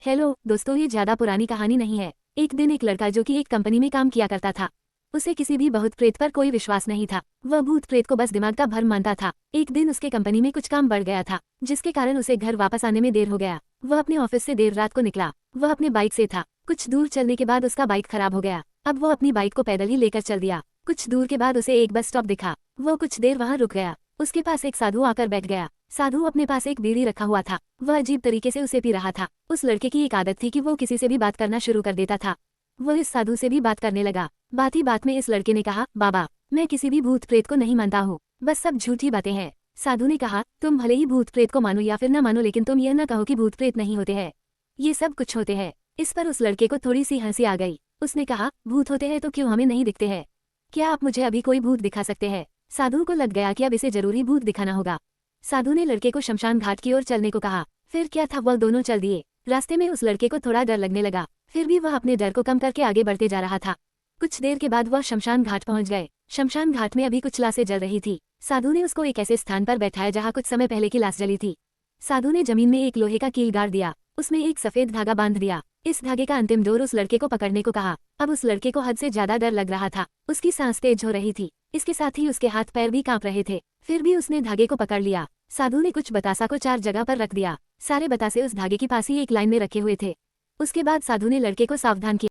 Hello दोस्तों, ये ज्यादा पुरानी कहानी नहीं है। एक दिन एक लड़का जो कि एक कंपनी में काम किया करता था, उसे किसी भी भूत प्रेत पर कोई विश्वास नहीं था। वह भूत प्रेत को बस दिमाग का भ्रम मानता था। एक दिन उसके कंपनी में कुछ काम बढ़ गया था, जिसके कारण उसे घर वापस आने में देर हो गया। वह अपने ऑफिस से देर रात को निकला। वह अपने बाइक से था। कुछ दूर चलने के बाद उसका बाइक खराब हो गया। अब वो अपनी बाइक को पैदल ही लेकर चल दिया। कुछ दूर के बाद उसे एक बस स्टॉप दिखा। वो कुछ देर वहाँ रुक गया। उसके पास एक साधु आकर बैठ गया। साधु अपने पास एक बीड़ी रखा हुआ था। वह अजीब तरीके से उसे पी रहा था। उस लड़के की एक आदत थी कि वो किसी से भी बात करना शुरू कर देता था। वो इस साधु से भी बात करने लगा। बात ही बात में इस लड़के ने कहा, बाबा, मैं किसी भी भूत प्रेत को नहीं मानता हूँ, बस सब झूठी बातें हैं। साधु ने कहा, तुम भले ही भूत प्रेत को मानो या फिर न मानो, लेकिन तुम यह न कहो कि भूत प्रेत नहीं होते हैं। ये सब कुछ होते हैं। इस पर उस लड़के को थोड़ी सी हंसी आ गई। उसने कहा, भूत होते हैं तो क्यों हमें नहीं दिखते हैं? क्या आप मुझे अभी कोई भूत दिखा सकते हैं? साधु को लग गया कि अब इसे जरूरी भूत दिखाना होगा। साधु ने लड़के को शमशान घाट की ओर चलने को कहा। फिर क्या था, वह दोनों चल दिए। रास्ते में उस लड़के को थोड़ा डर लगने लगा, फिर भी वह अपने डर को कम करके आगे बढ़ते जा रहा था। कुछ देर के बाद वह शमशान घाट पहुंच गए। शमशान घाट में अभी कुछ लाशें जल रही थी। साधु ने उसको एक ऐसे स्थान पर बैठाया जहाँ कुछ समय पहले की लाश जली थी। साधु ने जमीन में एक लोहे का कील गाड़ दिया। उसमें एक सफेद धागा बांध दिया। इस धागे का अंतिम डोर उस लड़के को पकड़ने को कहा। अब उस लड़के को हद से ज्यादा डर लग रहा था। उसकी सांस तेज हो रही थी। इसके साथ ही उसके हाथ पैर भी कांप रहे थे। फिर भी उसने धागे को पकड़ लिया। साधु ने कुछ बतासा को 4 जगह पर रख दिया। सारे बतासे उस धागे के पास ही एक लाइन में रखे हुए थे। उसके बाद साधु ने लड़के को सावधान किया।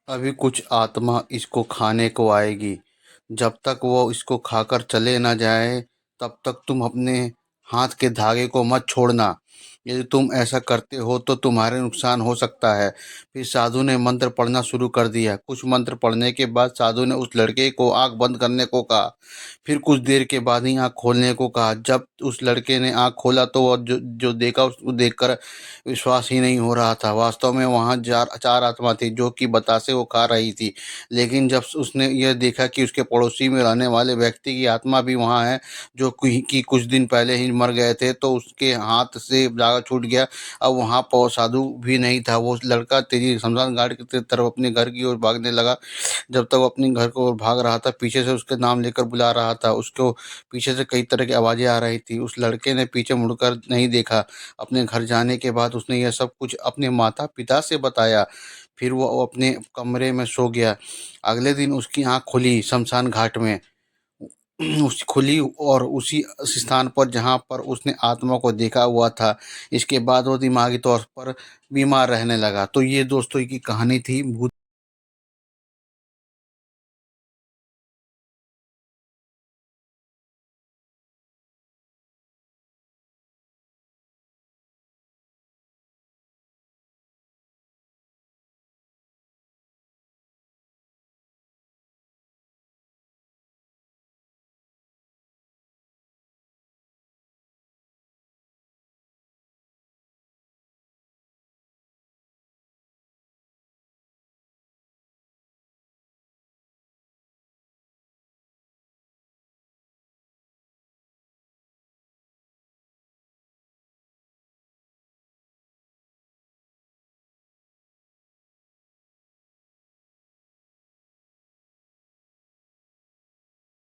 अभी कुछ आत्मा इसको खाने को आएगी। जब तक वो इसको खाकर चले ना जाए, तब तक तुम अपने हाथ के धागे को मत छोड़ना। यदि तुम ऐसा करते हो तो तुम्हारे नुकसान हो सकता है। फिर साधु ने मंत्र पढ़ना शुरू कर दिया। कुछ मंत्र पढ़ने के बाद साधु ने उस लड़के को आंख बंद करने को कहा। फिर कुछ देर के बाद ही आंख खोलने को कहा। जब उस लड़के ने आंख खोला तो वह जो जो देखा उसको देखकर विश्वास ही नहीं हो रहा था। वास्तव में वहाँ चार चार आत्मा थी जो कि बतासे वो खा रही थी। लेकिन जब उसने यह देखा कि उसके पड़ोसी में रहने वाले व्यक्ति की आत्मा भी वहाँ है, जो कि कुछ दिन पहले ही मर गए थे, तो उसके हाथ से जागा छूट गया। अब वहाँ पर साधु भी नहीं था। वो लड़का तेजी शमशान घाट की तरफ अपने घर की ओर भागने लगा। जब तक वो अपने घर को ओर भाग रहा था, पीछे से उसके नाम लेकर बुला रहा था। उसको पीछे से कई तरह की आवाज़ें आ रही थी। उस लड़के ने पीछे मुड़कर नहीं देखा। अपने घर जाने के बाद उसने यह सब कुछ अपने माता पिता से बताया। फिर वो अपने कमरे में सो गया। अगले दिन उसकी आंख खुली शमशान घाट में। उस खुली और उसी स्थान पर जहाँ पर उसने आत्मा को देखा हुआ था। इसके बाद वो दिमागी तौर पर बीमार रहने लगा। तो ये दोस्तों की कहानी थी भूत।